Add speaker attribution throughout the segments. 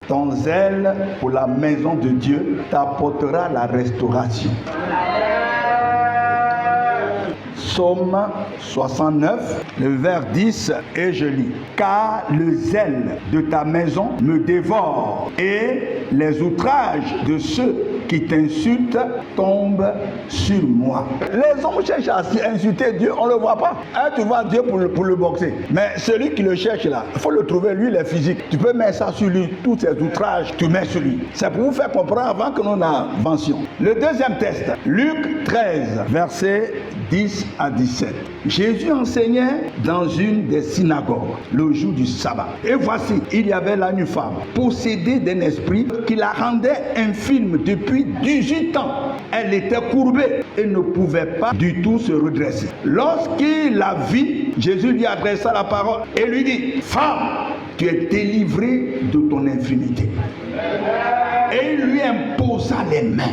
Speaker 1: Ton zèle pour la maison de Dieu t'apportera la restauration. Psaume 69, le vers 10, et je lis. Car le zèle de ta maison me dévore, et les outrages de ceux qui t'insultent tombent sur moi. Les hommes cherchent à insulter Dieu, on ne le voit pas. Tu vois Dieu pour le boxer. Mais celui qui le cherche là, il faut le trouver, lui il est physique. Tu peux mettre ça sur lui, tous ces outrages, tu mets sur lui. C'est pour vous faire comprendre avant que nous n'avancions. Le deuxième test, Luc 13, versets 10 à 17. Jésus enseignait dans une des synagogues le jour du sabbat. Et voici, il y avait là une femme possédée d'un esprit qui la rendait infirme depuis 18 ans. Elle était courbée et ne pouvait pas du tout se redresser. Lorsqu'il la vit, Jésus lui adressa la parole et lui dit: Femme, tu es délivrée de ton infirmité. Et il lui imposa les mains.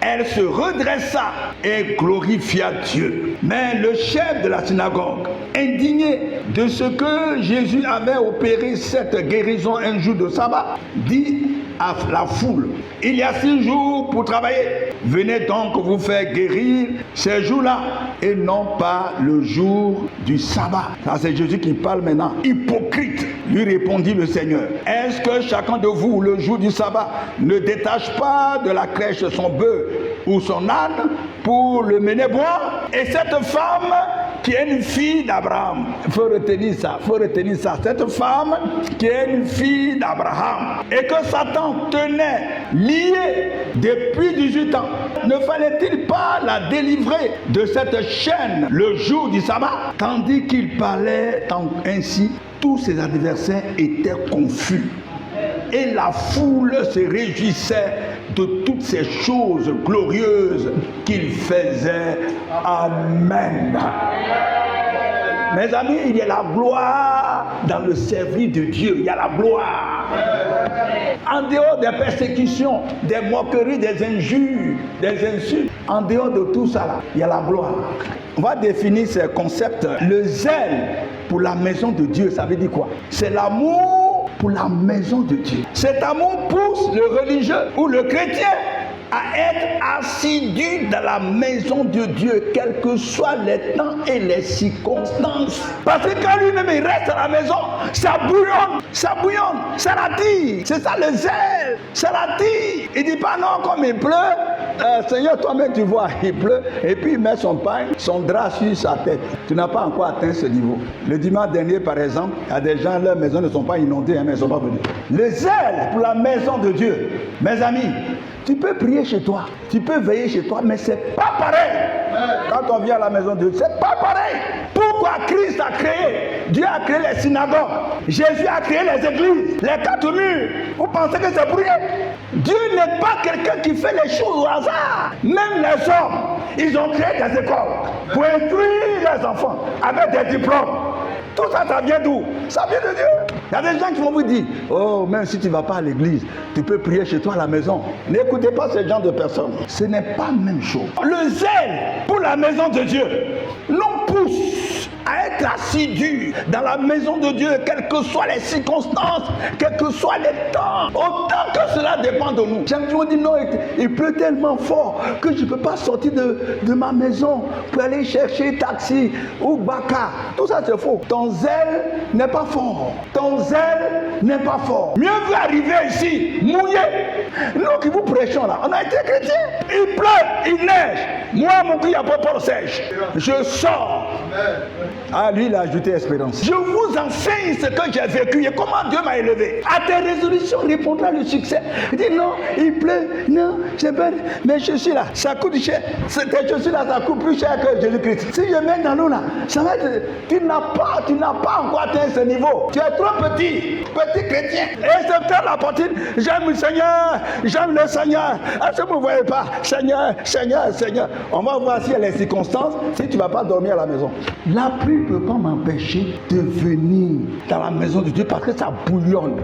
Speaker 1: Elle se redressa et glorifia Dieu. Mais le chef de la synagogue, indigné de ce que Jésus avait opéré cette guérison un jour de sabbat, dit à la foule: il y a 6 jours pour travailler. Venez donc vous faire guérir ces jours-là et non pas le jour du sabbat. Ça, c'est Jésus qui parle maintenant. Hypocrite, lui répondit le Seigneur. Est-ce que chacun de vous, le jour du sabbat, ne détache pas de la crèche son bœuf ou son âne pour le mener boire? Et cette femme qui est une fille d'Abraham, il faut retenir ça, cette femme qui est une fille d'Abraham et que Satan tenait liée depuis 18 ans, ne fallait-il pas la délivrer de cette chaîne le jour du sabbat? Tandis qu'il parlait ainsi, tous ses adversaires étaient confus et la foule se réjouissait de toutes ces choses glorieuses qu'il faisait. Amen. Mes amis, il y a la gloire dans le service de Dieu. Il y a la gloire. En dehors des persécutions, des moqueries, des injures, des insultes, en dehors de tout ça, là, il y a la gloire. On va définir ces concepts. Le zèle pour la maison de Dieu, ça veut dire quoi? C'est l'amour pour la maison de Dieu. Cet amour pousse le religieux ou le chrétien à être assidu dans la maison de Dieu, quels que soient les temps et les circonstances. Parce que quand lui-même il reste à la maison, ça bouillonne, ça l'attire. C'est ça le zèle, ça l'attire. Il dit pas non, comme il pleut, Seigneur, toi-même tu vois, il pleut, et puis il met son pain, son drap sur sa tête. Tu n'as pas encore atteint ce niveau. Le dimanche dernier, par exemple, il y a des gens, leurs maisons ne sont pas inondées, mais ils ne sont pas venus. Le zèle pour la maison de Dieu, mes amis, tu peux prier chez toi, tu peux veiller chez toi, mais c'est pas pareil. Quand on vient à la maison de Dieu, c'est pas pareil. Pourquoi Christ a créé? Dieu a créé les synagogues, Jésus a créé les églises, les 4 murs. Vous pensez que c'est pour rien? Dieu n'est pas quelqu'un qui fait les choses au hasard. Même les hommes, ils ont créé des écoles pour instruire les enfants avec des diplômes. Tout ça, ça vient d'où? Ça vient de Dieu. Il y a des gens qui vont vous dire: oh, même si tu ne vas pas à l'église, tu peux prier chez toi à la maison. N'écoutez pas ce genre de personnes. Ce n'est pas la même chose. Le zèle pour la maison de Dieu nous pousse à être assidus dans la maison de Dieu, quelles que soient les circonstances, quels que soient les temps, autant que cela dépend de nous. J'ai dit non, il pleut tellement fort que je ne peux pas sortir de ma maison pour aller chercher taxi ou baka. Tout ça c'est faux. Ton zèle n'est pas fort. Ton zèle n'est pas fort. Mieux vaut arriver ici, mouillé. Nous qui vous prêchons là, on a été chrétiens. Il pleut, il neige. Moi, mon cul n'a pas peur sèche. Je sors. Ah, lui, il a ajouté espérance. Je vous enseigne ce que j'ai vécu et comment Dieu m'a élevé. À tes résolutions répondra le succès. Il dit non, il pleut, non, c'est pas, mais je suis là, ça coûte cher. Je suis là, ça coûte plus cher que Jésus-Christ. Si je mets dans l'eau là, ça va être, tu n'as pas encore atteint ce niveau. Tu es trop petit chrétien. Et c'est peut-être la partie, j'aime le Seigneur, j'aime le Seigneur. Est-ce que vous ne voyez pas? Seigneur, Seigneur, Seigneur. On va voir s'il y a les circonstances, si tu ne vas pas dormir à la maison. La pluie ne peut pas m'empêcher de venir dans la maison de Dieu parce que ça bouillonne.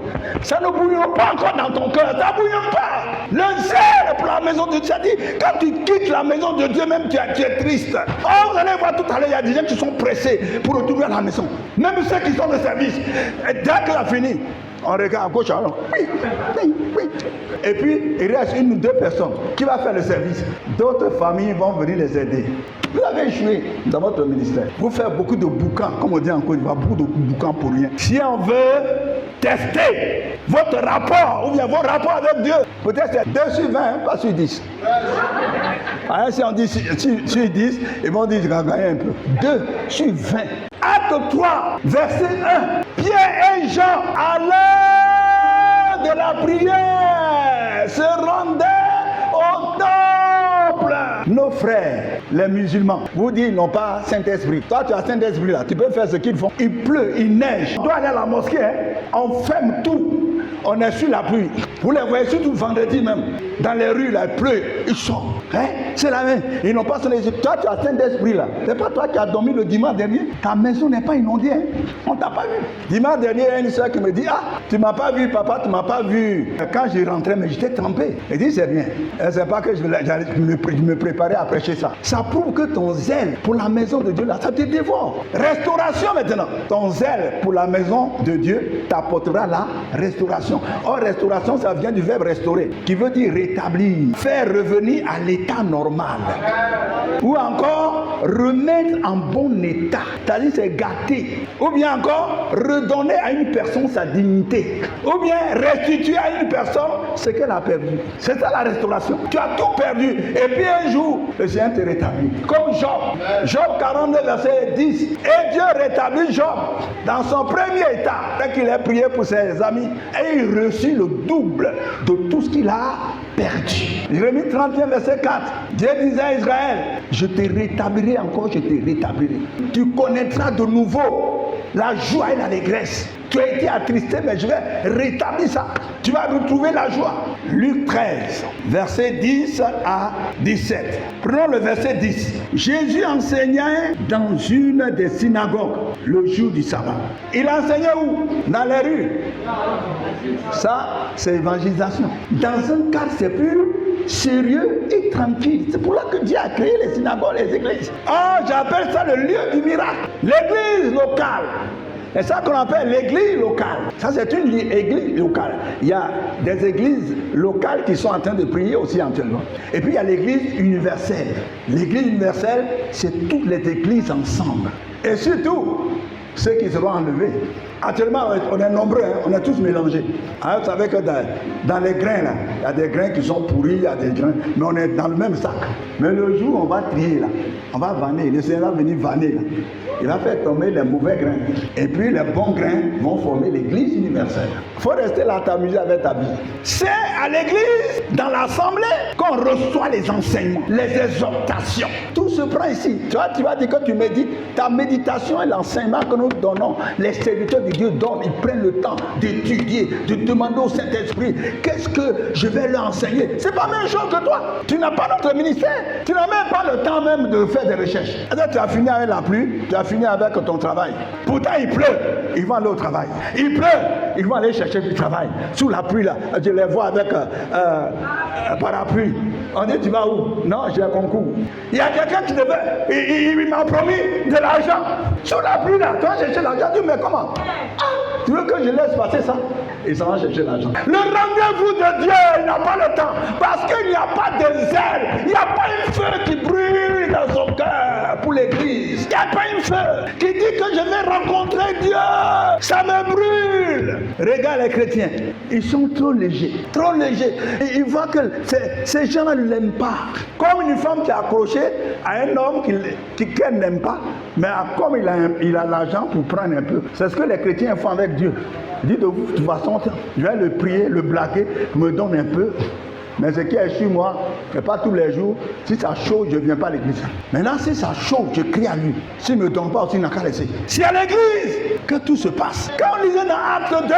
Speaker 1: Ça ne bouillonne pas encore dans ton cœur, ça ne bouillonne pas. Le zèle pour la maison de Dieu, ça dit, quand tu quittes la maison de Dieu, même tu es triste. Oh, vous allez voir tout à l'heure, il y a des gens qui sont pressés pour retourner à la maison. Même ceux qui sont de service. Et dès que ça finit, On regarde à gauche, alors. Oui. Et puis, il reste une ou deux personnes qui vont faire le service. D'autres familles vont venir les aider. Vous avez échoué dans votre ministère. Vous faites beaucoup de boucans, comme on dit en Côte d'Ivoire, beaucoup de boucans pour rien. Si on veut tester votre rapport, ou bien vos rapports avec Dieu, peut-être c'est 2 sur 20, pas sur 10. Si on dit sur 10, ils vont dire, je vais gagner un peu. 2 sur 20. Acte 3, verset 1. Pierre et Jean, à l'heure de la prière, se rendaient au temple. Nos frères, les musulmans, vous dites, ils n'ont pas Saint-Esprit. Toi, tu as Saint-Esprit là, tu peux faire ce qu'ils font. Il pleut, il neige. On doit aller à la mosquée, on ferme tout. On est sur la pluie. Vous les voyez surtout vendredi même. Dans les rues, là, il pleut. Ils sont. C'est la même. Ils n'ont pas son esprit. Toi, tu as Saint-Esprit là. C'est pas toi qui as dormi le dimanche dernier. Ta maison n'est pas inondée. On ne t'a pas vu. Dimanche dernier, il y a une soeur qui me dit, tu ne m'as pas vu, papa, tu ne m'as pas vu. Quand j'ai rentré, mais j'étais trempé. Elle dit, c'est bien. Elle ne sait pas que je me préparais à prêcher ça. Ça prouve que ton zèle pour la maison de Dieu, là, ça te dévore. Restauration maintenant. Ton zèle pour la maison de Dieu t'apportera la restauration. Or, restauration, ça vient du verbe restaurer, qui veut dire rétablir, faire revenir à l'état normal. Ou encore, remettre en bon état, c'est-à-dire c'est gâter. Ou bien encore, redonner à une personne sa dignité. Ou bien restituer à une personne ce qu'elle a perdu. C'est ça la restauration. Tu as tout perdu. Et puis un jour, le Seigneur te rétablit. Comme Job. Job 42, verset 10. Et Dieu rétablit Job dans son premier état. Dès qu'il a prié pour ses amis. Et il reçut le double de tout ce qu'il a perdu. Jérémie 31, verset 4. Dieu disait à Israël, je te rétablirai encore, je te rétablirai. Tu connaîtras de nouveau la joie et l'allégresse. Tu as été attristé, mais je vais rétablir ça. Tu vas retrouver la joie. Luc 13, verset 10 à 17. Prenons le verset 10. Jésus enseignait dans une des synagogues le jour du sabbat. Il enseignait où? Dans les rues. Ça, c'est l'évangélisation. Dans un cadre, c'est plus sérieux et tranquille. C'est pour là que Dieu a créé les synagogues, les églises. J'appelle ça le lieu du miracle. L'église locale. C'est ça qu'on appelle l'église locale. Ça, c'est une église locale. Il y a des églises locales qui sont en train de prier aussi actuellement. Et puis, il y a l'église universelle. L'église universelle, c'est toutes les églises ensemble. Et surtout, ceux qui seront enlevés. Actuellement, on est nombreux, on est tous mélangés. Vous savez que dans les grains, là, il y a des grains qui sont pourris, il y a des grains, mais on est dans le même sac. Mais le jour où on va trier, là, on va vanner, le Seigneur va venir vanner, là. Il va faire tomber les mauvais grains. Et puis les bons grains vont former l'église universelle. Il faut rester là, t'amuser avec ta vie. C'est à l'église, dans l'assemblée, qu'on reçoit les enseignements, les exhortations. Tout se prend ici. Tu vois, tu vas dire que tu médites. Ta méditation et l'enseignement que nous donnons, les serviteurs de Dieu donnent, ils prennent le temps d'étudier, de demander au Saint-Esprit, qu'est-ce que je vais leur enseigner? C'est pas la même chose que toi. Tu n'as pas notre ministère. Tu n'as même pas le temps même de faire des recherches. Alors, tu as fini avec la pluie, tu as fini avec ton travail. Pourtant, il pleut, ils vont aller au travail. Il pleut, ils vont aller chercher du travail. Sous la pluie, là, je les vois avec parapluie. On dit, tu vas où? Non, j'ai un concours. Il y a quelqu'un qui devait, il m'a promis de l'argent. Sous la pluie, là, tu vas chercher l'argent. Tu dis, mais comment? Tu veux que je laisse passer ça? Ils s'en vont chercher l'argent. Le rendez-vous de Dieu, il n'a pas le temps. Parce qu'il n'y a pas de zèle. Il n'y a pas une feu qui brûle dans son cœur pour l'église. Il n'y a pas une feu qui dit que je vais rencontrer Dieu. Ça me brûle. Regarde les chrétiens. Ils sont trop légers. Trop légers. Et ils voient que ces gens-là ne l'aiment pas. Comme une femme qui est accrochée à un homme qu'elle n'aime pas. Mais comme il a l'argent pour prendre un peu. C'est ce que les chrétiens font avec Dieu. Dis de vous, de toute façon, je vais le prier, le blaguer, me donne un peu. Mais ce qui est sur moi, c'est pas tous les jours. Si ça chaud, je ne viens pas à l'église. Maintenant, si ça chaud, je crie à lui. S'il ne me donne pas aussi, il n'a qu'à laisser. C'est à l'église que tout se passe. Quand on lisait dans Acte 2,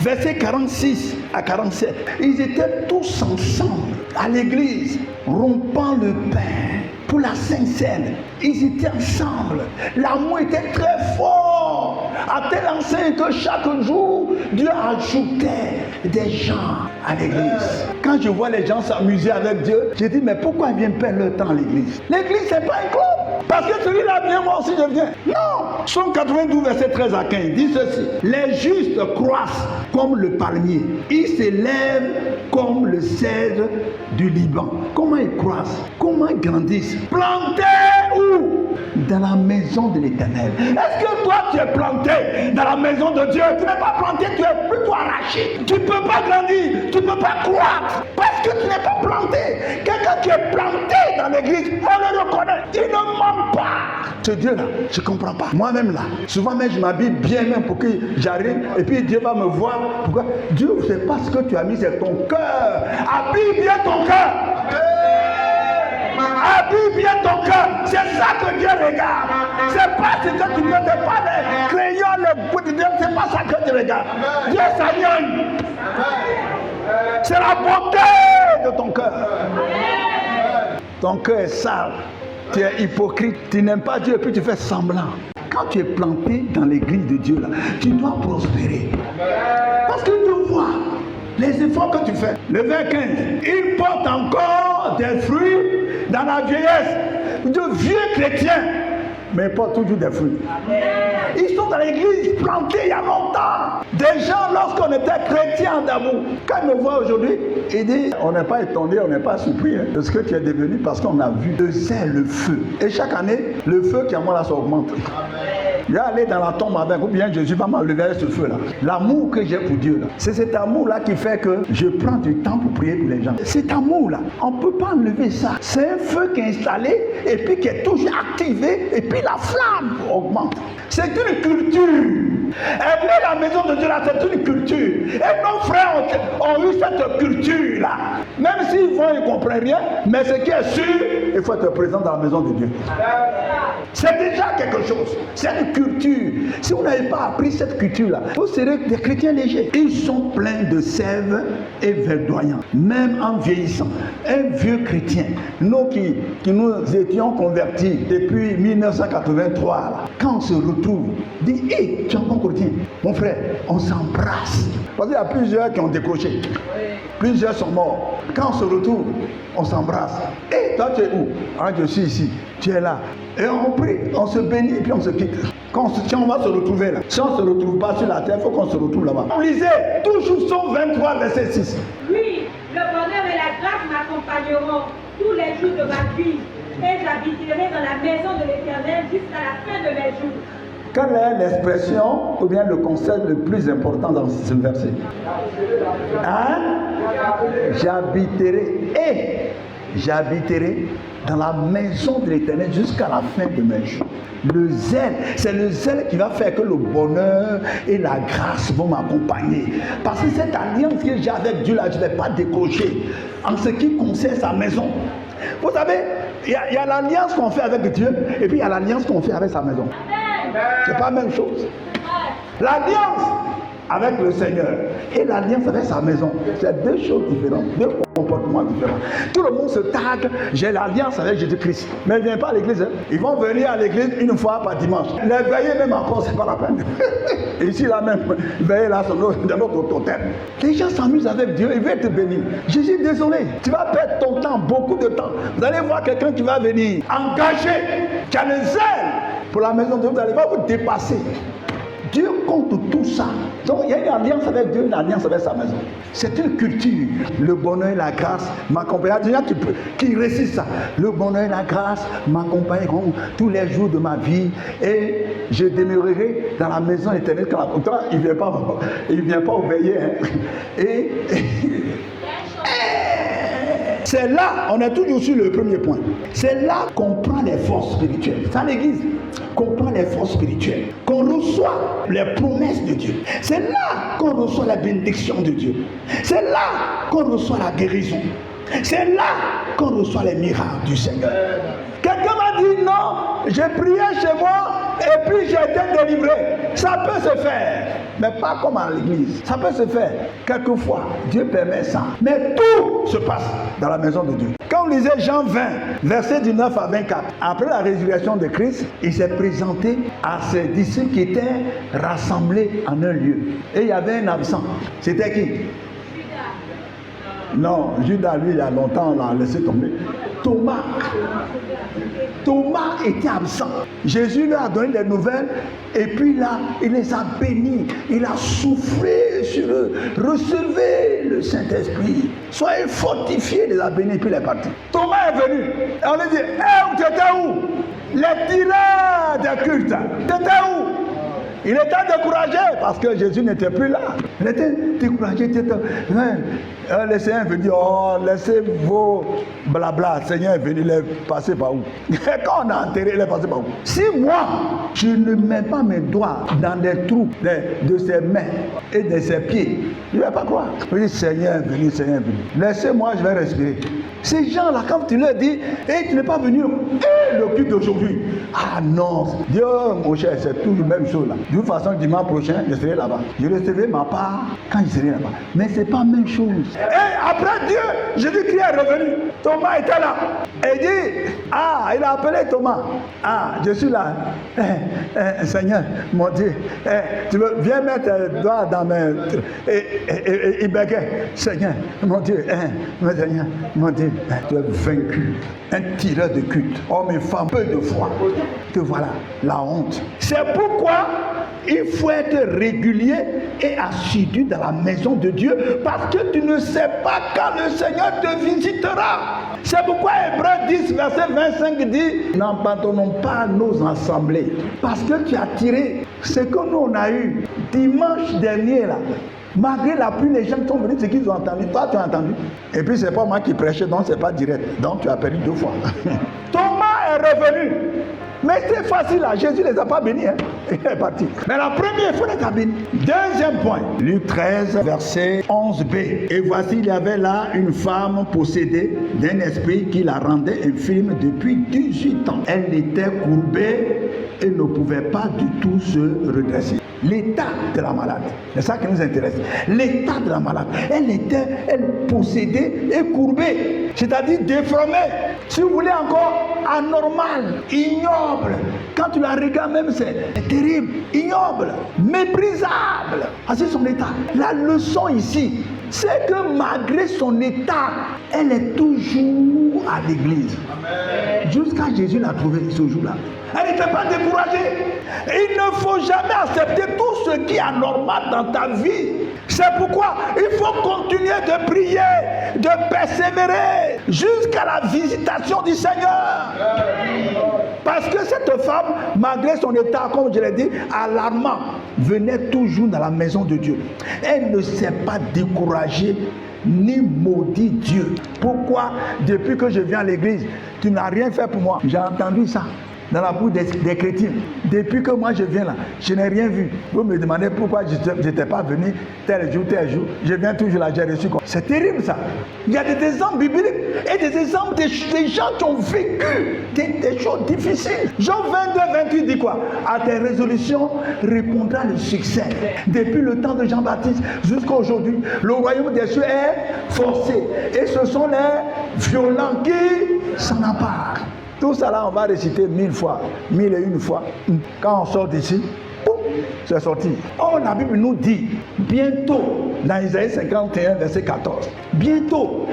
Speaker 1: versets 46 à 47, ils étaient tous ensemble à l'église, rompant le pain pour la Sainte Seine. Ils étaient ensemble. L'amour était très fort. À tel enseigne que chaque jour, Dieu ajoutait des gens à l'église. Quand je vois les gens s'amuser avec Dieu, je dis, mais pourquoi ils viennent perdre leur temps à l'église? L'église, c'est pas un club. Parce que celui-là vient, moi aussi je viens. Non. Psaume 92, verset 13 à 15, dit ceci. Les justes croissent comme le palmier. Ils s'élèvent comme le cèdre du Liban. Comment ils croissent? Comment ils grandissent? Plantés où? Dans la maison de l'Éternel. Est-ce que toi tu es planté dans la maison de Dieu? Tu n'es pas planté, tu es plutôt arraché. Tu ne peux pas grandir, tu ne peux pas croître parce que tu n'es pas planté. Quelqu'un qui est planté dans l'église, on le reconnaît. Il ne ment pas. Ce Dieu-là, je ne comprends pas. Moi-même là, souvent même je m'habille bien même pour que j'arrive et puis Dieu va me voir. Pourquoi? Dieu, c'est pas ce que tu as mis, c'est ton cœur. Habille bien ton cœur. Habille bien ton cœur. C'est ça que Dieu regarde. C'est pas ce que tu veux, c'est pas les crayons, les bouts de Dieu, c'est pas ça que Dieu regarde. Dieu s'agnonne. C'est la beauté de ton cœur. Ton cœur est sale. Tu es hypocrite. Tu n'aimes pas Dieu et puis tu fais semblant. Quand tu es planté dans l'église de Dieu là, tu dois prospérer. Parce que tu vois les efforts que tu fais. Le verset 15, il porte encore des fruits dans la vieillesse. De vieux chrétiens, mais ils portent toujours des fruits. Ils sont dans l'église plantés il y a longtemps. Des gens, lorsqu'on était chrétiens d'amour, quand ils me voient aujourd'hui, ils disent, on n'est pas étonné, on n'est pas surpris de ce que tu es devenu parce qu'on a vu le zèle, le feu. Et chaque année, le feu qui est en moi là, ça augmente. Je vais aller dans la tombe avec, ou bien Jésus va m'enlever ce feu-là. L'amour que j'ai pour Dieu, là, c'est cet amour-là qui fait que je prends du temps pour prier pour les gens. Cet amour-là, on ne peut pas enlever ça. C'est un feu qui est installé et puis qui est toujours activé et puis la flamme augmente. C'est une culture. Aimer la maison de Dieu là, c'est une culture. Et nos frères ont eu cette culture-là. Même s'ils vont, ils ne comprennent rien, mais ce qui est sûr, il faut être présent dans la maison de Dieu. C'est déjà quelque chose. C'est une culture. Si vous n'avez pas appris cette culture-là, vous serez des chrétiens légers. Ils sont pleins de sève et verdoyants, même en vieillissant. Un vieux chrétien, nous qui nous étions convertis depuis 1983, là, quand on se retrouve, dit, hé, tu es encore chrétien. Mon frère, on s'embrasse. Parce qu'il y a plusieurs qui ont décroché. Plusieurs sont morts. Quand on se retrouve, on s'embrasse. Et toi, tu es où? Ah, je suis ici. Tu es là. Et on prie, on se bénit et puis on se quitte. Quand on se tient, on va se retrouver là. Si on ne se retrouve pas sur la terre, il faut qu'on se retrouve là-bas. Lisez toujours Psaume 23, verset 6.
Speaker 2: Oui, le bonheur et la grâce m'accompagneront tous les jours de ma vie. Et j'habiterai dans la maison de l'Éternel jusqu'à la fin de mes jours.
Speaker 1: Quelle est l'expression ou bien le concept le plus important dans ce verset? Hein? J'habiterai dans la maison de l'Éternel jusqu'à la fin de mes jours. Le zèle, c'est le zèle qui va faire que le bonheur et la grâce vont m'accompagner. Parce que cette alliance que j'ai avec Dieu là, je ne vais pas décrocher en ce qui concerne sa maison. Vous savez, il y a l'alliance qu'on fait avec Dieu et puis il y a l'alliance qu'on fait avec sa maison. C'est pas la même chose. L'alliance avec le Seigneur et l'alliance avec sa maison, c'est deux choses différentes, deux comportements différents. Tout le monde se targue, j'ai l'alliance avec Jésus-Christ. Mais ils ne viennent pas à l'église. Hein. Ils vont venir à l'église une fois par dimanche. Les veiller même encore, c'est pas la peine. Et ici là même, veiller là dans notre totem. Les gens s'amusent avec Dieu, ils veulent te bénir. Je suis désolé, tu vas perdre ton temps, beaucoup de temps. Vous allez voir quelqu'un qui va venir engagé, qui a le zèle pour la maison de Dieu, vous allez pas vous dépasser. Dieu compte tout ça. Donc il y a une alliance avec Dieu, une alliance avec sa maison. C'est une culture. Le bonheur et la grâce m'accompagnent. Il y a des gens qui récitent ça. Le bonheur et la grâce m'accompagneront tous les jours de ma vie et je demeurerai dans la maison éternelle. Quand il ne vient pas veiller. Hein. Et c'est là, on est toujours sur le premier point. C'est là qu'on prend les forces spirituelles. C'est à l'église qu'on prend les forces spirituelles, qu'on reçoit les promesses de Dieu. C'est là qu'on reçoit la bénédiction de Dieu. C'est là qu'on reçoit la guérison. C'est là qu'on reçoit les miracles du Seigneur. Quelqu'un m'a dit non, j'ai prié chez moi et puis j'ai été délivré. Ça peut se faire, mais pas comme à l'église. Ça peut se faire. Quelquefois, Dieu permet ça. Mais tout se passe dans la maison de Dieu. Quand on lisait Jean 20, versets 19 à 24, après la résurrection de Christ, il s'est présenté à ses disciples qui étaient rassemblés en un lieu. Et il y avait un absent. C'était qui? Non, Judas, lui, il y a longtemps, on l'a laissé tomber. Thomas était absent. Jésus lui a donné les nouvelles et puis là, il les a bénis. Il a soufflé sur eux. Recevez le Saint-Esprit. Soyez fortifiés, il les a bénis, puis il est parti. Thomas est venu. Et on lui dit, tu étais où? Les tireurs des cultes. Tu étais où? Il était découragé parce que Jésus n'était plus là. Il était découragé. Le Seigneur est venu. Oh, laissez vos blabla. Le Seigneur est venu. Il est passé par où? Quand on a enterré, il est passé par où? Si moi, je ne mets pas mes doigts dans les trous de ses mains et de ses pieds, je ne vais pas croire. Je dis, Seigneur est venu, Seigneur est venu. Laissez-moi, je vais respirer. Ces gens-là, quand tu leur dis, tu n'es pas venu, le culte d'aujourd'hui. Ah non, Dieu, mon cher, c'est toujours la même chose là. De toute façon, dimanche prochain, je serai là-bas. Je recevrai ma part quand je serai là-bas. Mais ce n'est pas la même chose. Et après Dieu, Jésus-Christ est revenu. Thomas était là. Et il dit, il a appelé Thomas. Je suis là. Seigneur, mon Dieu, tu veux, viens mettre tes doigts dans mes... Et il bégait. Seigneur, mon Dieu, Seigneur, mon Dieu, tu es vaincu. Un tireur de culte, homme et femme, peu de foi. Te voilà, la honte. C'est pourquoi il faut être régulier et assidu dans la maison de Dieu, parce que tu ne sais pas quand le Seigneur te visitera. C'est pourquoi Hébreux 10, verset 25 dit, n'abandonnons pas nos assemblées, parce que tu as tiré ce que nous on a eu dimanche dernier là. Malgré la pluie, les gens sont venus, ce qu'ils ont entendu. Toi, tu as entendu. Et puis, c'est pas moi qui prêchais, donc c'est pas direct. Donc, tu as perdu 2 fois. Thomas est revenu. Mais c'est facile là, Jésus ne les a pas bénis. Il est parti. Mais la première fois, il les a bénis. Deuxième point, Luc 13, verset 11b. Et voici, il y avait là une femme possédée d'un esprit qui la rendait infirme depuis 18 ans. Elle était courbée et ne pouvait pas du tout se redresser. L'état de la malade, c'est ça qui nous intéresse. L'état de la malade, elle possédait et courbée, c'est-à-dire déformée. Si vous voulez encore, anormal, ignoble. Quand tu la regardes même, c'est terrible, ignoble, méprisable. C'est son état. La leçon ici, c'est que malgré son état, elle est toujours à l'église. Amen. Jusqu'à Jésus l'a trouvé ce jour-là. Elle n'était pas découragée. Il ne faut jamais accepter tout ce qui est anormal dans ta vie. C'est pourquoi il faut continuer de prier, de persévérer jusqu'à la visitation du Seigneur. Parce que cette femme, malgré son état, comme je l'ai dit, alarmant, venait toujours dans la maison de Dieu. Elle ne s'est pas découragée ni maudit Dieu. Pourquoi, depuis que je viens à l'église, tu n'as rien fait pour moi? J'ai entendu ça dans la bouche des chrétiens. Depuis que moi je viens là, je n'ai rien vu. Vous me demandez pourquoi je n'étais pas venu tel jour. Je viens toujours là, j'ai reçu quoi. C'est terrible ça. Il y a des exemples bibliques et des exemples des gens qui ont vécu des choses difficiles. Jean 22, 28 dit quoi? À tes résolutions répondra le succès. Depuis le temps de Jean-Baptiste jusqu'à aujourd'hui, le royaume des cieux est forcé. Et ce sont les violents qui s'en emparent. Tout ça là, on va réciter 1000 fois, 1001 fois. Quand on sort d'ici, c'est sorti. Oh, la Bible nous dit, bientôt, dans Isaïe 51, verset 14, bientôt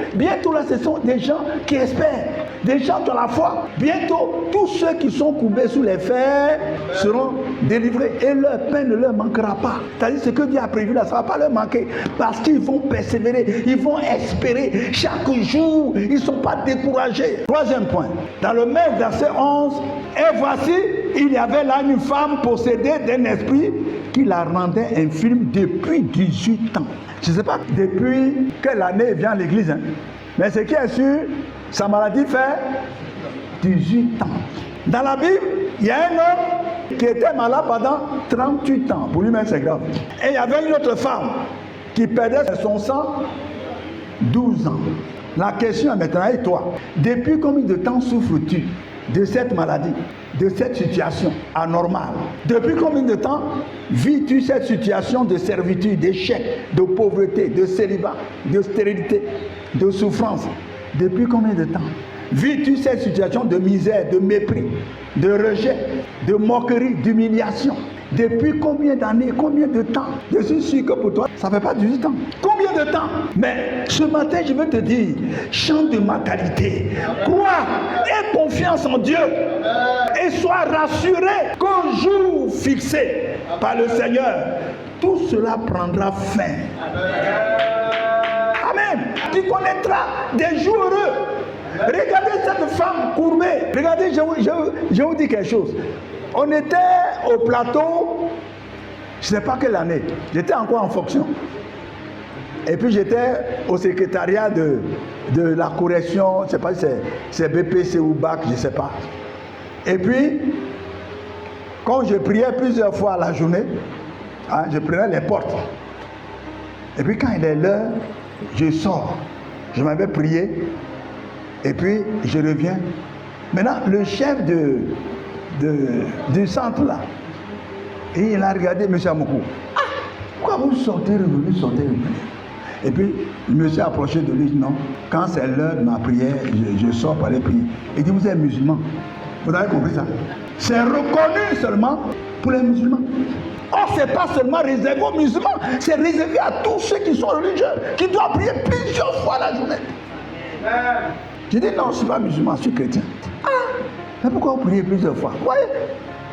Speaker 1: là, ce sont des gens qui espèrent, des gens qui ont la foi. Bientôt, tous ceux qui sont courbés sous les fers seront délivrés et leur pain ne leur manquera pas. C'est-à-dire ce que Dieu a prévu là, ça ne va pas leur manquer parce qu'ils vont persévérer, ils vont espérer chaque jour, ils ne sont pas découragés. Troisième point, dans le même verset 11, et voici, il y avait là une femme possédée d'un esprit qui la rendait infirme depuis 18 ans. Je ne sais pas depuis quelle année il vient à l'église, mais ce qui est sûr, sa maladie fait 18 ans. Dans la Bible, il y a un homme qui était malade pendant 38 ans. Pour lui-même, c'est grave. Et il y avait une autre femme qui perdait son sang 12 ans. La question est maintenant, et toi, depuis combien de temps souffres-tu de cette maladie, de cette situation anormale? Depuis combien de temps vis-tu cette situation de servitude, d'échec, de pauvreté, de célibat, de stérilité, de souffrance? Depuis combien de temps vis-tu cette situation de misère, de mépris, de rejet, de moquerie, d'humiliation? Depuis combien d'années, combien de temps? Je suis sûr que pour toi, ça ne fait pas 18 ans. Combien de temps? Mais ce matin, je veux te dire, chante de ma qualité. Crois, aie confiance en Dieu et sois rassuré qu'au jour fixé par le Seigneur, tout cela prendra fin. Amen. Tu connaîtras des jours heureux. Regardez cette femme courbée. Regardez, je vous dis quelque chose. On était au plateau, je ne sais pas quelle année. J'étais encore en fonction. Et puis j'étais au secrétariat de la correction, je ne sais pas si c'est BPC ou BAC, je ne sais pas. Et puis, quand je priais plusieurs fois à la journée, je prenais les portes. Et puis quand il est l'heure, je sors. Je m'avais prié. Et puis je reviens. Maintenant, le chef du centre là, et il a regardé M. Amokou. Pourquoi vous sortez revenu? Et puis, le monsieur a approché de lui, non, quand c'est l'heure de ma prière, je sors pour aller prier. Il dit, vous êtes musulman. Vous avez compris ça? C'est reconnu seulement pour les musulmans. Or, ce n'est pas seulement réservé aux musulmans, c'est réservé à tous ceux qui sont religieux, qui doivent prier plusieurs fois la journée. J'ai dit, non, je ne suis pas musulman, je suis chrétien. Mais pourquoi vous priez plusieurs fois?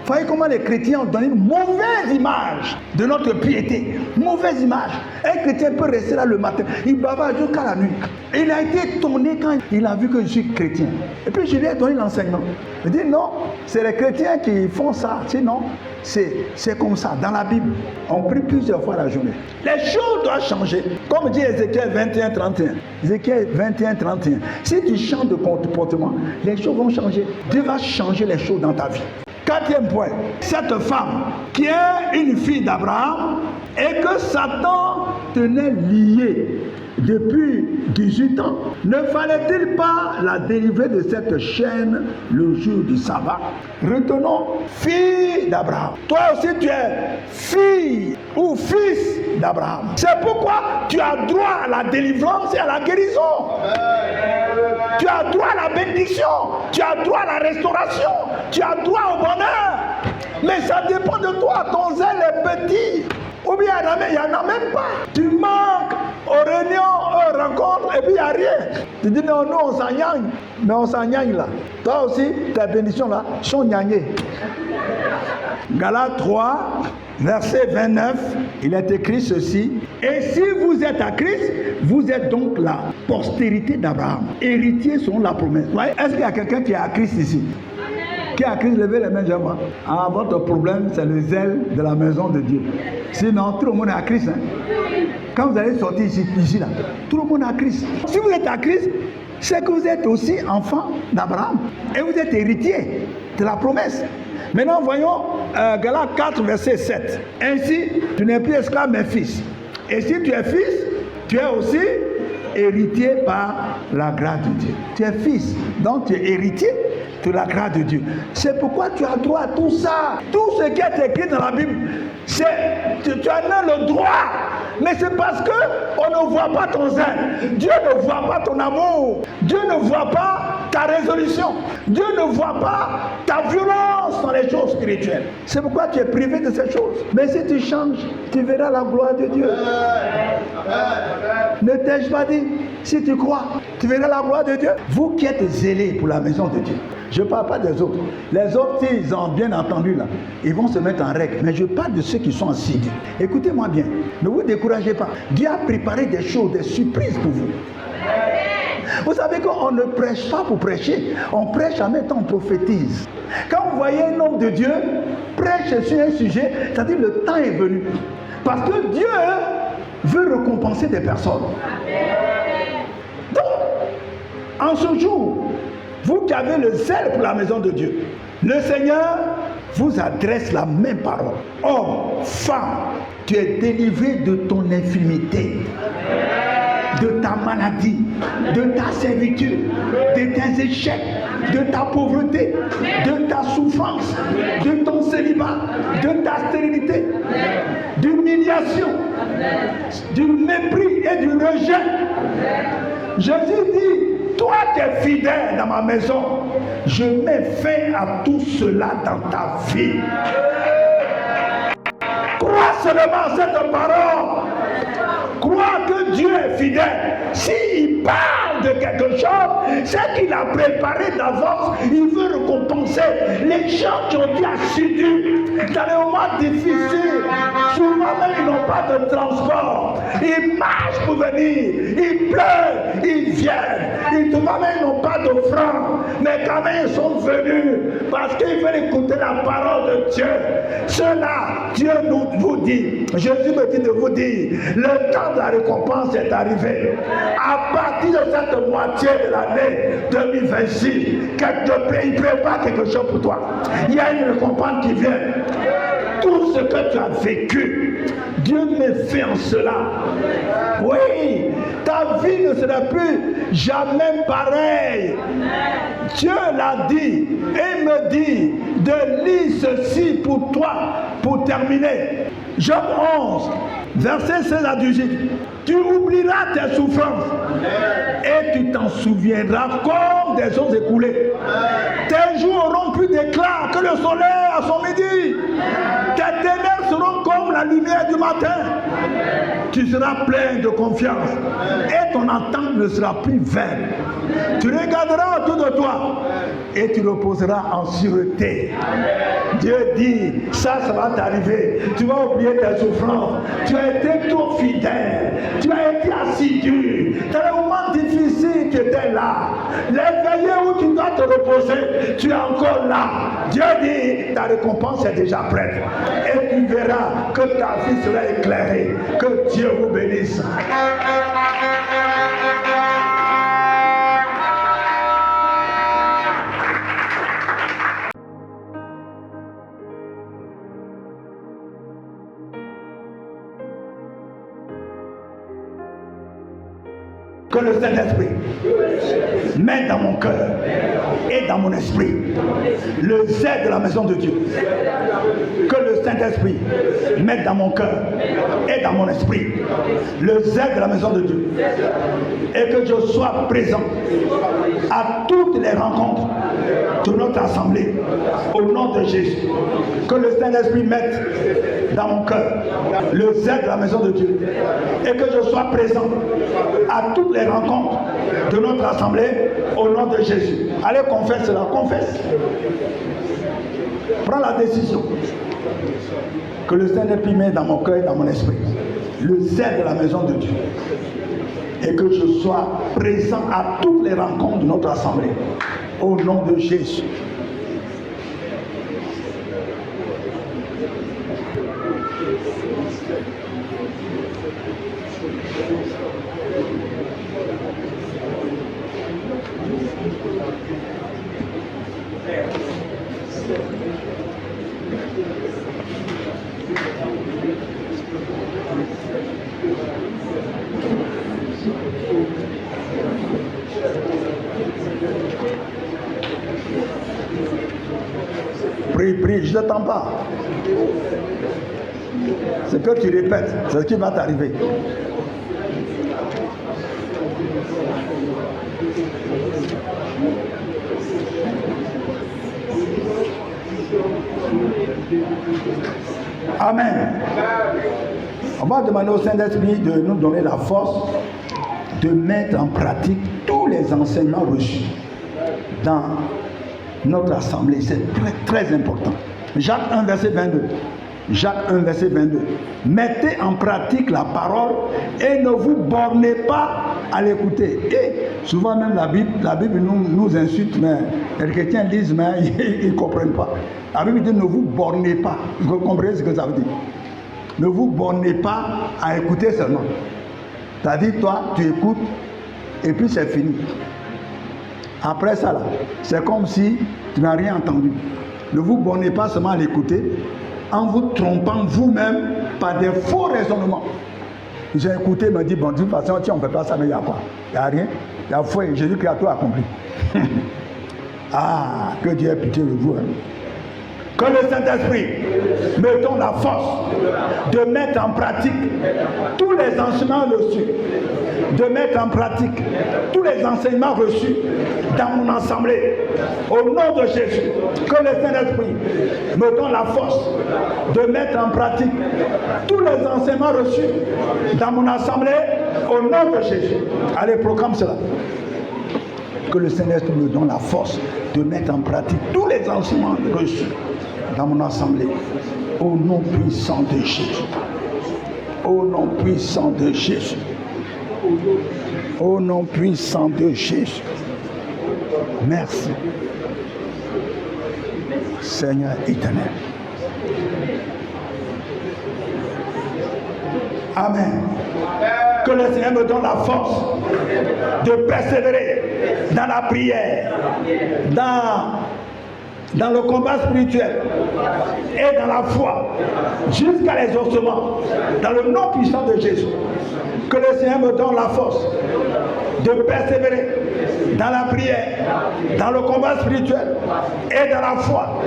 Speaker 1: Voyez comment les chrétiens ont donné une mauvaise image de notre piété. Mauvaise image. Un chrétien peut rester là le matin, il bavarde jusqu'à la nuit. Il a été étonné quand il a vu que je suis chrétien. Et puis je lui ai donné l'enseignement. Il dit non, c'est les chrétiens qui font ça. Sinon, c'est comme ça. Dans la Bible, on prie plusieurs fois la journée. Les choses doivent changer. Comme dit Ézéchiel 21, 31. Ézéchiel 21, 31. Si tu changes de comportement, les choses vont changer. Dieu va changer les choses dans ta vie. Quatrième point, cette femme qui est une fille d'Abraham et que Satan tenait liée depuis 18 ans, ne fallait-il pas la délivrer de cette chaîne le jour du sabbat? Retenons, fille d'Abraham. Toi aussi tu es fille ou fils d'Abraham. C'est pourquoi tu as droit à la délivrance et à la guérison. Tu as droit à la bénédiction. Tu as droit à la restauration. Tu as droit au bonheur. Mais ça dépend de toi. Ton zèle est petit. Ou bien il n'y en a même pas. Tu manques aux réunions, aux rencontres, et puis il n'y a rien. Tu dis non, nous on s'engagne. Mais on s'engagne là. Toi aussi, tes bénédictions là sont gagnées. Galates 3, verset 29, il est écrit ceci. Et si vous êtes à Christ, vous êtes donc la postérité d'Abraham, héritier selon la promesse. Est-ce qu'il y a quelqu'un qui est à Christ ici? Qui est à Christ? Levez les mains, j'aimerais. Votre problème, c'est le zèle de la maison de Dieu. Sinon, tout le monde est à Christ. Quand vous allez sortir ici là, tout le monde est à Christ. Si vous êtes à Christ, c'est que vous êtes aussi enfant d'Abraham. Et vous êtes héritier de la promesse. Maintenant, voyons Galates 4, verset 7. Ainsi, tu n'es plus esclave, mais fils. Et si tu es fils, tu es aussi héritier par la grâce de Dieu. Tu es fils, donc tu es héritier de la grâce de Dieu. C'est pourquoi tu as droit à tout ça. Tout ce qui est écrit dans la Bible, tu as le droit. Mais c'est parce qu'on ne voit pas ton zèle. Dieu ne voit pas ton amour. Dieu ne voit pas ta résolution. Dieu ne voit pas ta violence dans les choses spirituelles. C'est pourquoi tu es privé de ces choses. Mais si tu changes, tu verras la gloire de Dieu. Ne t'ai-je pas dit? Si tu crois, tu verras la gloire de Dieu. Vous qui êtes zélés pour la maison de Dieu, je ne parle pas des autres. Les autres, s'ils ont bien entendu là, ils vont se mettre en règle. Mais je parle de ceux qui sont assidus. Écoutez-moi bien, ne vous découragez pas. Dieu a préparé des choses, des surprises pour vous. Vous savez qu'on ne prêche pas pour prêcher. On prêche en même temps, on prophétise. Quand vous voyez un homme de Dieu prêche sur un sujet, c'est-à-dire le temps est venu. Parce que Dieu veut récompenser des personnes. Donc, en ce jour, vous qui avez le zèle pour la maison de Dieu, le Seigneur vous adresse la même parole. Homme, femme, tu es délivré de ton infirmité, de ta maladie, de ta servitude, de tes échecs, de ta pauvreté, de ta souffrance, de ton célibat, de ta stérilité, d'humiliation, du mépris et du rejet. Jésus dit, toi qui es fidèle dans ma maison, je mets fin à tout cela dans ta vie. seulement cette parole. Crois que Dieu est fidèle. S'il parle de quelque chose, c'est qu'il a préparé d'avance. Il veut récompenser les gens qui ont été assidus dans les moments difficiles. Souvent même, ils n'ont pas de transport. Ils marchent pour venir. Ils pleurent. Ils viennent. Souvent même, ils n'ont pas d'offrande. Mais quand même, ils sont venus parce qu'ils veulent écouter la parole de Dieu. Cela, Dieu vous dit, Jésus me dit de vous dire, le temps de la récompense est arrivé. À partir de cette moitié de l'année 2026, il prépare quelque chose pour toi. Il y a une récompense qui vient. Tout ce que tu as vécu, Dieu me fait en cela. Oui, ta vie ne sera plus jamais pareille. Dieu l'a dit et me dit de lire ceci pour toi, pour terminer. Job 11, verset 16 à 18. Tu oublieras tes souffrances et tu t'en souviendras comme des jours écoulés. Tes jours auront plus d'éclat que le soleil à son midi. Tes ténèbres seront comme la lumière du matin. Tu seras plein de confiance et ton attente ne sera plus vaine. Tu regarderas autour de toi et tu reposeras en sûreté. Dieu dit, ça va t'arriver. Tu vas oublier tes souffrances. Tu as été trop fidèle. Tu as été assidu. Dans les moments difficiles, tu étais là. Les veillées où tu dois te reposer, tu es encore là. Dieu dit, ta récompense est déjà prête. Et tu verras que ta vie sera éclairée. Que Dieu vous bénisse. Que le Saint-Esprit mette dans mon cœur et dans mon esprit le zèle de la maison de Dieu. Que le Saint-Esprit mette dans mon cœur et dans mon esprit le zèle de la maison de Dieu. Et que je sois présent à toutes les rencontres de notre assemblée au nom de Jésus. Que le Saint-Esprit mette dans mon cœur le zèle de la maison de Dieu. Et que je sois présent à toutes les rencontres de notre assemblée au nom de Jésus. Allez, confesse cela, confesse. Prends la décision. Que le Saint-Esprit mette dans mon cœur et dans mon esprit le zèle de la maison de Dieu. Et que je sois présent à toutes les rencontres de notre assemblée au nom de Jésus. Prie, je ne t'attends pas. C'est que tu répètes, c'est ce qui va t'arriver. Amen. On va demander au Saint-Esprit de nous donner la force de mettre en pratique tous les enseignements reçus dans notre assemblée. C'est très très important. Jacques 1 verset 22. Jacques 1 verset 22. Mettez en pratique la parole et ne vous bornez pas à l'écouter. Et souvent même la Bible nous insulte, mais les chrétiens lisent, mais ils ne comprennent pas. La Bible dit ne vous bornez pas. Vous comprenez ce que ça veut dire? Ne vous bornez pas à écouter seulement. C'est-à-dire, toi, tu écoutes et puis c'est fini. Après ça, là, c'est comme si tu n'as rien entendu. Ne vous bornez pas seulement à l'écouter en vous trompant vous-même par des faux raisonnements. J'ai écouté, il me dit, bon, de toute façon, tiens, on ne fait pas ça, mais il n'y a quoi? Il n'y a rien. Il y a foi et Jésus qui a tout accompli. Ah, que Dieu ait pitié de vous. Hein. Que le Saint-Esprit me donne la force de mettre en pratique tous les enseignements reçus de mettre en pratique tous les enseignements reçus dans mon assemblée. Au nom de Jésus, que le Saint-Esprit me donne la force de mettre en pratique tous les enseignements reçus dans mon assemblée. Au nom de Jésus. Allez, proclame cela. Que le Saint-Esprit me donne la force de mettre en pratique tous les enseignements reçus dans mon assemblée. Au nom puissant de Jésus. Au nom puissant de Jésus. Au nom puissant de Jésus. Merci. Seigneur éternel. Amen. Que le Seigneur me donne la force de persévérer dans la prière, dans le combat spirituel et dans la foi, jusqu'à l'exaucement, dans le nom puissant de Jésus. Que le Seigneur me donne la force de persévérer dans la prière, dans le combat spirituel et dans la foi,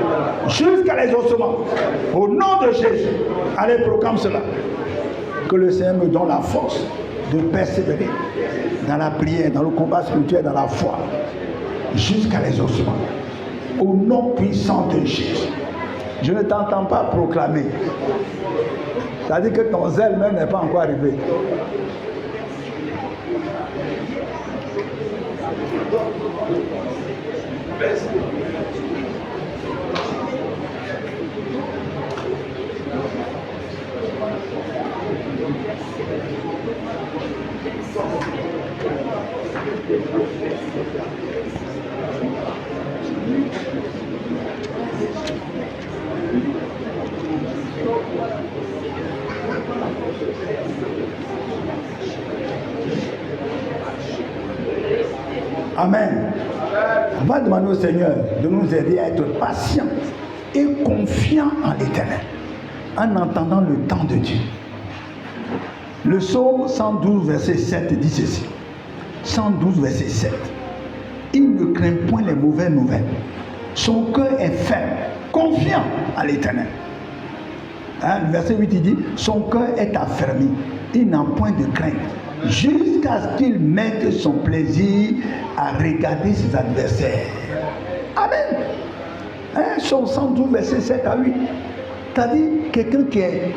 Speaker 1: jusqu'à l'exaucement. Au nom de Jésus, allez, proclame cela. Que le Seigneur me donne la force de persévérer dans la prière, dans le combat spirituel, dans la foi, jusqu'à l'exaucement. Au nom puissant de Jésus. Je ne t'entends pas proclamer. C'est-à-dire que ton zèle même n'est pas encore arrivé. Amen. On va demander au Seigneur de nous aider à être patients et confiants en l'Éternel, en entendant le temps de Dieu. Le psaume 112, verset 7 dit ceci. 112, verset 7. Il ne craint point les mauvaises nouvelles. Son cœur est ferme, confiant à l'Éternel. Le verset 8, il dit, son cœur est affermi. Il n'a point de crainte. Jusqu'à ce qu'il mette son plaisir à regarder ses adversaires. Amen. Psaume 112, verset 7 à 8. C'est-à-dire quelqu'un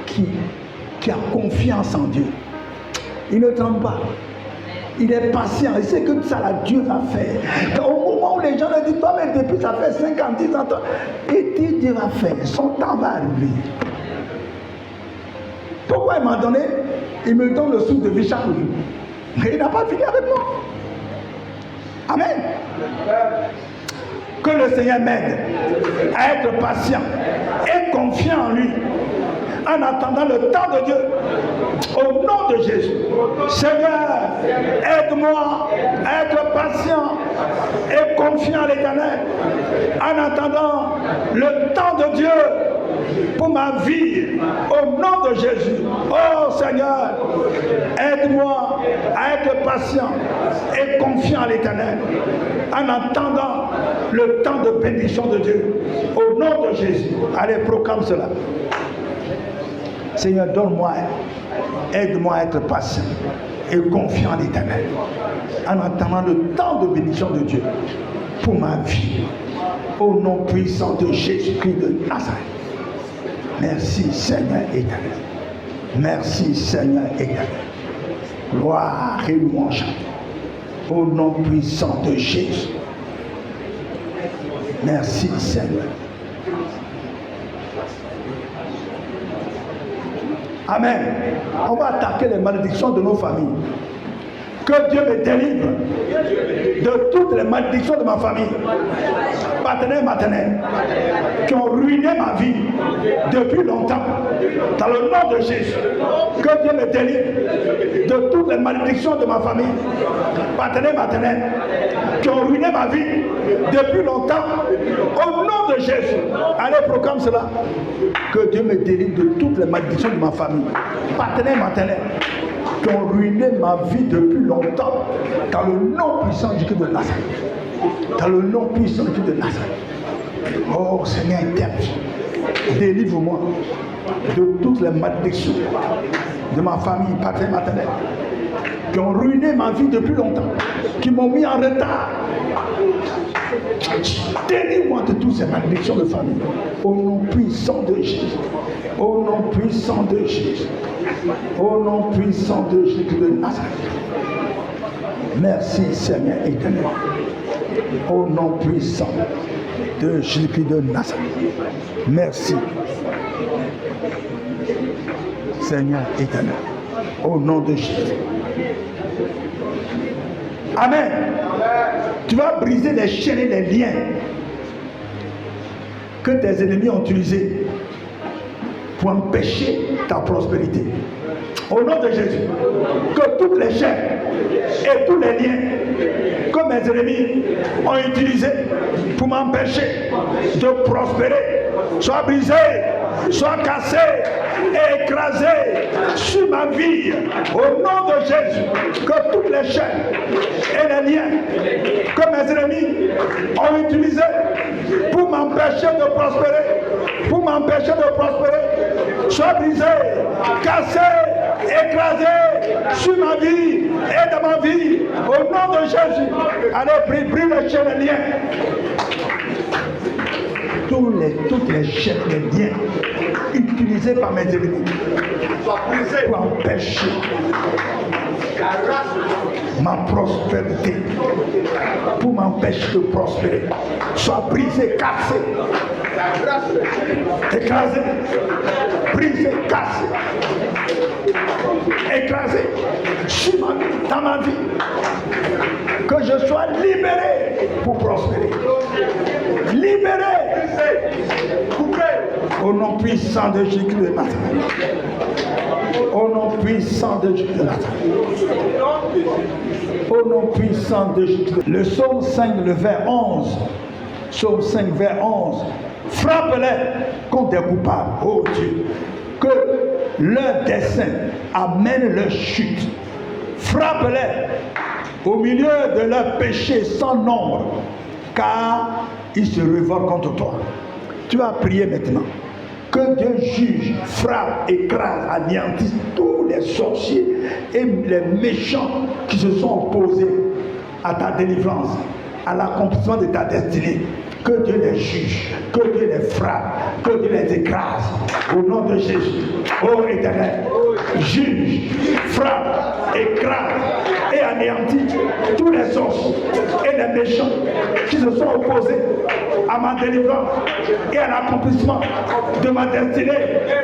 Speaker 1: qui a confiance en Dieu. Il ne tremble pas. Il est patient. Il sait que ça, là, Dieu va faire. Au moment où les gens le disent, toi, mais depuis ça fait 50, 10 ans, et Dieu va faire. Son temps va arriver. Pourquoi il m'a donné? Il me donne le souffle de vie chaque jour. Mais il n'a pas fini avec moi. Amen. Que le Seigneur m'aide à être patient et confiant en lui, en attendant le temps de Dieu. Au nom de Jésus. Seigneur, aide-moi à être patient et confiant à l'Éternel, en attendant le temps de Dieu pour ma vie. Au nom de Jésus. Oh Seigneur, aide-moi à être patient et confiant à l'Éternel, en attendant le temps de bénédiction de Dieu. Au nom de Jésus. Allez, proclame cela. Seigneur, donne-moi, aide-moi à être patient et confiant en l'Éternel, en attendant le temps de bénédiction de Dieu pour ma vie. Au nom puissant de Jésus-Christ de Nazareth. Merci Seigneur éternel. Merci Seigneur éternel. Gloire et louange au nom puissant de Jésus. Merci Seigneur. Amen. On va attaquer les malédictions de nos familles. Que Dieu me délivre de toutes les malédictions de ma famille, partenaires maternels, qui ont ruiné ma vie depuis longtemps. Dans le nom de Jésus, que Dieu me délivre de toutes les malédictions de ma famille, partenaires maternels, qui ont ruiné ma vie depuis longtemps. Au nom de Jésus, allez, proclame cela. Que Dieu me délivre de toutes les malédictions de ma famille, partenaires maternels, qui ont ruiné ma vie depuis longtemps, dans le nom puissant du Christ de Nazareth. Dans le nom puissant du Christ de Nazareth. Oh Seigneur éternel, délivre-moi de toutes les malédictions de ma famille paternelle, qui ont ruiné ma vie depuis longtemps, qui m'ont mis en retard. Délivre-moi de toutes ces malédictions de famille. Au nom puissant de Jésus. Au nom puissant de Jésus. Au nom puissant de Jésus de Nazareth. Merci Seigneur éternel. Au nom puissant de Jésus de Nazareth. Merci Seigneur éternel. Au nom de Jésus. Amen. Tu vas briser les chaînes et les liens que tes ennemis ont utilisés pour empêcher ta prospérité. Au nom de Jésus, que toutes les chaînes et tous les liens que mes ennemis ont utilisés pour m'empêcher de prospérer soient brisés, soient cassés et écrasés sur ma vie. Au nom de Jésus, que toutes les chaînes et les liens que mes ennemis ont utilisés pour m'empêcher de prospérer, soient brisés, cassés, écrasés sur ma vie et dans ma vie. Au nom de Jésus, allez, brise les chaînes et les liens. Toutes les chaînes et liens utilisés par mes ennemis pour empêcher ma prospérité, pour m'empêcher de prospérer, soient brisés, cassés, écrasés, brisés, cassés, écrasés sur ma vie, dans ma vie, que je sois libéré pour prospérer, libéré, coupé, au nom puissant de Jésus de Nazareth. Au nom puissant de Jésus de Nazareth. Au nom puissant de Jésus. Le psaume 5, le vers 11. Psaume 5, vers 11. Frappe-les contre des coupables, ô Dieu, que leur dessein amène leur chute. Frappe-les au milieu de leurs péchés sans nombre, car ils se révoltent contre toi. Tu vas prier maintenant. Que Dieu juge, frappe, écrase, anéantisse tous les sorciers et les méchants qui se sont opposés à ta délivrance, à l'accomplissement de ta destinée. Que Dieu les juge, que Dieu les frappe, que Dieu les écrase. Au nom de Jésus, ô Éternel, juge, frappe, écrase et anéantit tous les sorciers et les méchants qui se sont opposés à ma délivrance et à l'accomplissement de ma destinée.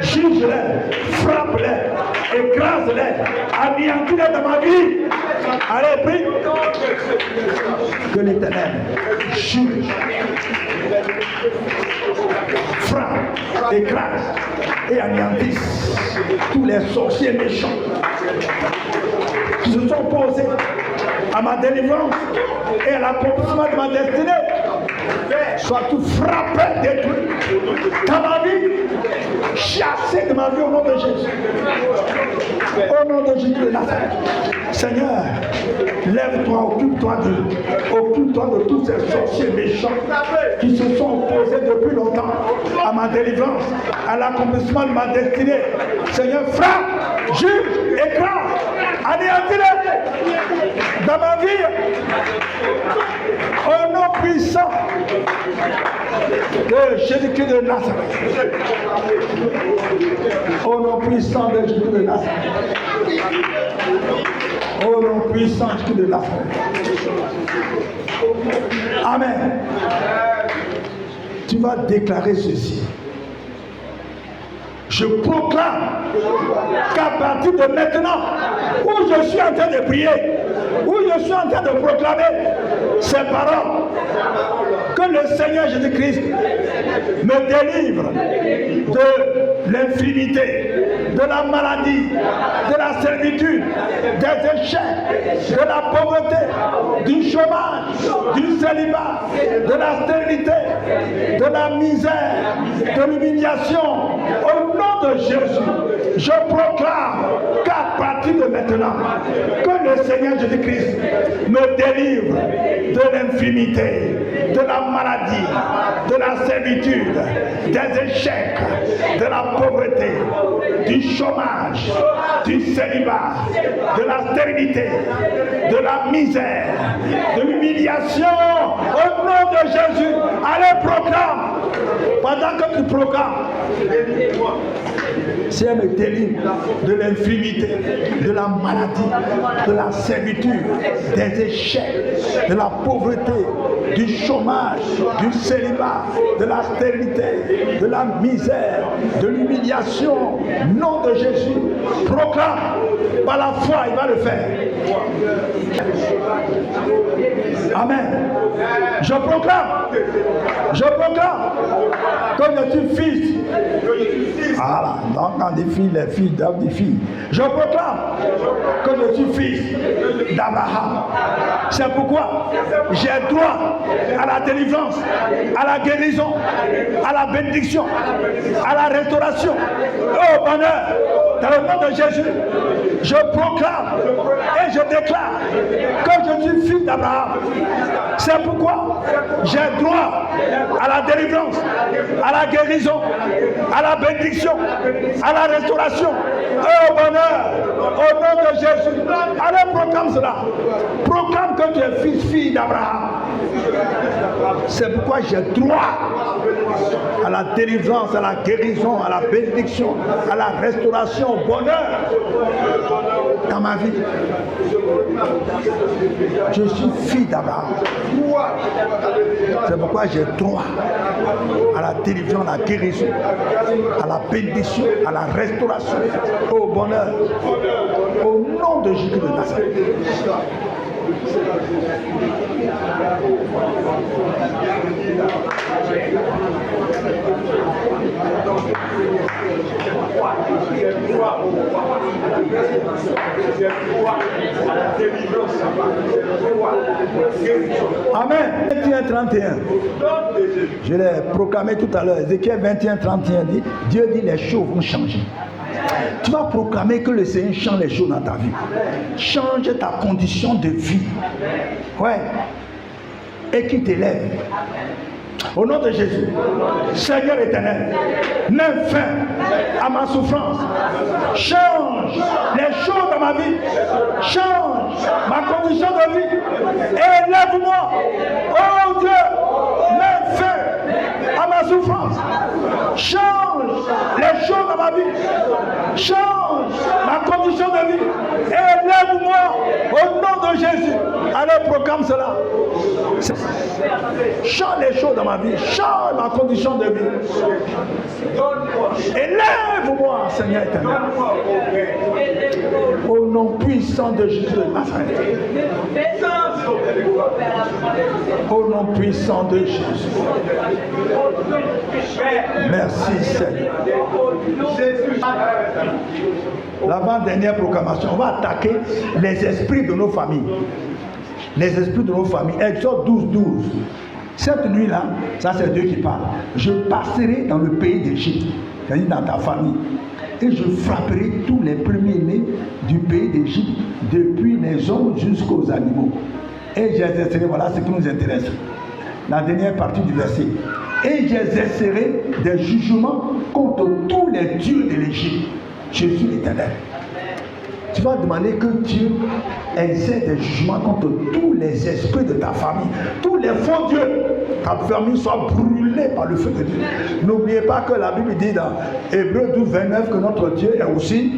Speaker 1: Juge-les, frappe-les, écrase-les, anéantis-les dans ma vie. Allez, prie. Que l'Éternel juge, frappe, écrase et anéantisse tous les sorciers méchants qui se sont opposés à ma délivrance et à l'accomplissement de ma destinée. Sois tout frappé, détruit dans ma vie, chassé de ma vie au nom de Jésus. Au nom de Jésus de Nazareth. Seigneur, lève-toi, occupe-toi de tous ces sorciers méchants qui se sont opposés depuis longtemps à ma délivrance, à l'accomplissement de ma destinée. Seigneur, frappe, juge, écrase, anéantis-les dans ma vie. Au nom puissant de Jésus-Christ de Nazareth. Au nom puissant de Jésus de Nazareth. Au nom puissant de Jésus de Nazareth. Amen. Tu vas déclarer ceci. Je proclame qu'à partir de maintenant, où je suis en train de prier, où je suis en train de proclamer ces paroles, que le Seigneur Jésus-Christ me délivre de l'infinité, de la maladie, de la servitude, des échecs, de la pauvreté, du chômage, du célibat, de la stérilité, de la misère, de l'humiliation. Au nom de Jésus, je proclame qu'à partir partir de maintenant, que le Seigneur Jésus-Christ me délivre de l'infimité, de la maladie, de la servitude, des échecs, de la pauvreté, du chômage, du célibat, de la stérilité, de la misère, de l'humiliation. Au nom de Jésus, allez proclame. Pendant que tu proclames, si elle me délivre de l'infimité, de la maladie, de la servitude, des échecs, de la pauvreté, du chômage, du célibat, de la stérilité, de la misère, de l'humiliation, nom de Jésus, proclame. Par la foi, il va le faire. Amen. Je proclame que je suis fils. Voilà, donc quand des filles, les filles d'Abraham, des filles. Je proclame que je suis fils d'Abraham. C'est pourquoi j'ai droit à la délivrance, à la guérison, à la bénédiction, à la restauration, au bonheur. Dans le nom de Jésus, je proclame et je déclare que je suis fils d'Abraham. C'est pourquoi j'ai droit à la délivrance, à la guérison, à la bénédiction, à la restauration, et au bonheur, au nom de Jésus. Allez, proclame cela. Proclame que tu es fille d'Abraham. C'est pourquoi j'ai droit à la délivrance, à la guérison, à la bénédiction, à la restauration, au bonheur dans ma vie. Je suis fille d'Abraham. C'est pourquoi j'ai droit à la délivrance, à la guérison, à la bénédiction, à la restauration, au bonheur. Au nom de Jésus de Nazareth. Amen. 21-31. Je l'ai proclamé tout à l'heure. Ézéchiel 21-31 dit, Dieu dit les choses vont changer. Tu vas proclamer que le Seigneur change les choses dans ta vie. Change ta condition de vie. Ouais. Et qui t'élève. Au nom de Jésus, Seigneur éternel, mets fin à ma souffrance. Change les choses dans ma vie. Change ma condition de vie. Élève-moi. Oh Dieu, mets fin à ma souffrance. Change les choses dans ma vie. Change ma condition de vie. Élève-moi au nom de Jésus. Allez, proclame cela. Change les choses dans ma vie. Change ma condition de vie. Élève-moi, Seigneur éternel. Au nom puissant de Jésus de Nazareth. Au nom puissant de Jésus. Merci Seigneur. L'avant-dernière proclamation, on va attaquer les esprits de nos familles. Les esprits de nos familles. Exode 12-12. Cette nuit-là, ça c'est Dieu qui parle. Je passerai dans le pays d'Égypte, c'est-à-dire dans ta famille, et je frapperai tous les premiers-nés du pays d'Égypte, depuis les hommes jusqu'aux animaux. Et j'exercerai, voilà ce qui nous intéresse, la dernière partie du verset. Et j'exercerai des jugements contre tous les dieux de l'Égypte. Je suis l'Éternel. Tu vas demander que Dieu exerce des jugements contre tous les esprits de ta famille, tous les faux dieux. Ta famille soit brûlée par le feu de Dieu. N'oubliez pas que la Bible dit dans Hébreux 12-29 que notre Dieu est aussi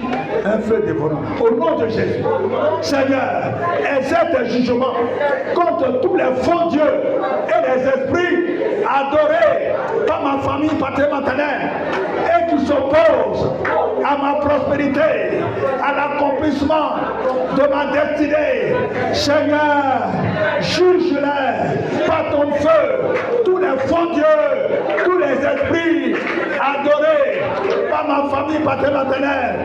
Speaker 1: un feu dévorant. Au nom de Jésus, Seigneur, exerce des jugements contre tous les faux dieux et les esprits adorés par ma famille paternelle et qui s'opposent à ma prospérité, à l'accomplissement de ma destinée. Seigneur, juge-les par ton feu, tous les faux dieux, tous les esprits adorés par ma famille paternelle.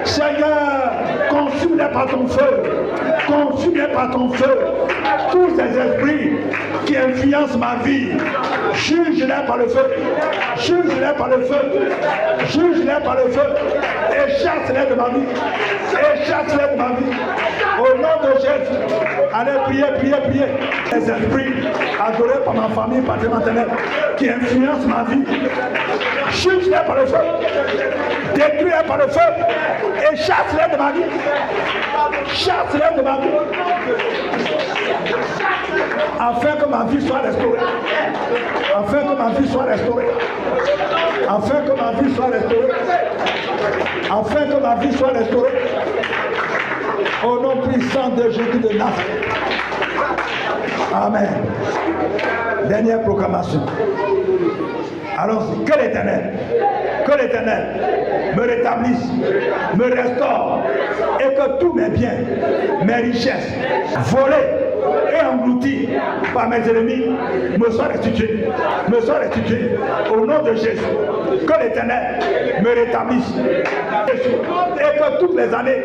Speaker 1: Seigneur, consume-les par ton feu, consume-les par ton feu, tous ces esprits qui influencent ma vie, juge-les par le feu, juge-les par le feu, juge-les par le feu, et chasse-les de ma vie, Et chasse-les de ma vie. Au nom de Jésus. Allez, priez. Les esprits adorés par ma famille, par Dieu maternel, qui influencent ma vie. Chute-les par le feu. Détruis-les par le feu. Et chasse-les de ma vie. Chasse-les de ma vie. Afin que ma vie soit restaurée. Afin que ma vie soit restaurée. Afin que ma vie soit restaurée. Afin que ma vie soit restaurée. Au nom puissant de Jésus de Nazareth. Amen. Dernière proclamation. Allons-y. Que l'Éternel me rétablisse, me restaure, et que tous mes biens, mes richesses, volées et engloutis par mes ennemis, me soient restitués. Au nom de Jésus. Que l'Éternel me rétablisse, et que toutes les années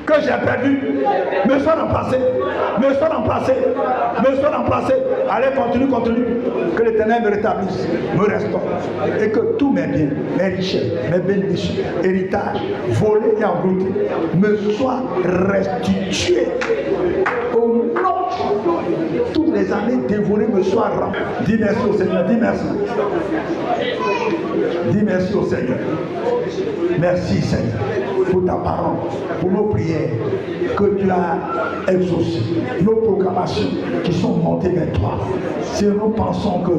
Speaker 1: que j'ai perdu me soient remplacés. Allez, continue. Que l'Éternel me rétablisse, me restaure, et que tous mes biens, mes richesses, mes bénédictions, héritages, volés et engloutis, me soient restitués. Au nom, toutes les années dévorées me soient remplies. Dis merci au Seigneur, dis merci. Dis merci au Seigneur. Merci Seigneur pour ta parole, pour nos prières que tu as exaucées, nos proclamations qui sont montées vers toi. Si nous pensons que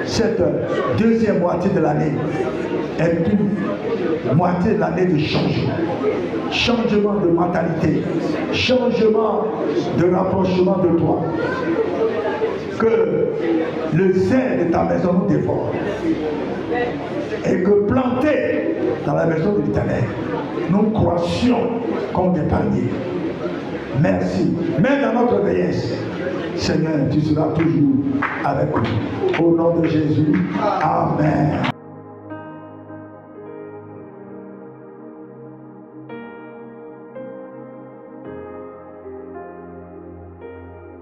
Speaker 1: cette deuxième moitié de l'année est une moitié de l'année de changement de mentalité, changement de rapprochement de toi, que le zèle de ta maison nous dévore, et que planté dans la maison de l'Éternel, nous croissions comme des palmiers. Merci. Même dans notre vieillesse, Seigneur, tu seras toujours avec nous. Au nom de Jésus, Amen.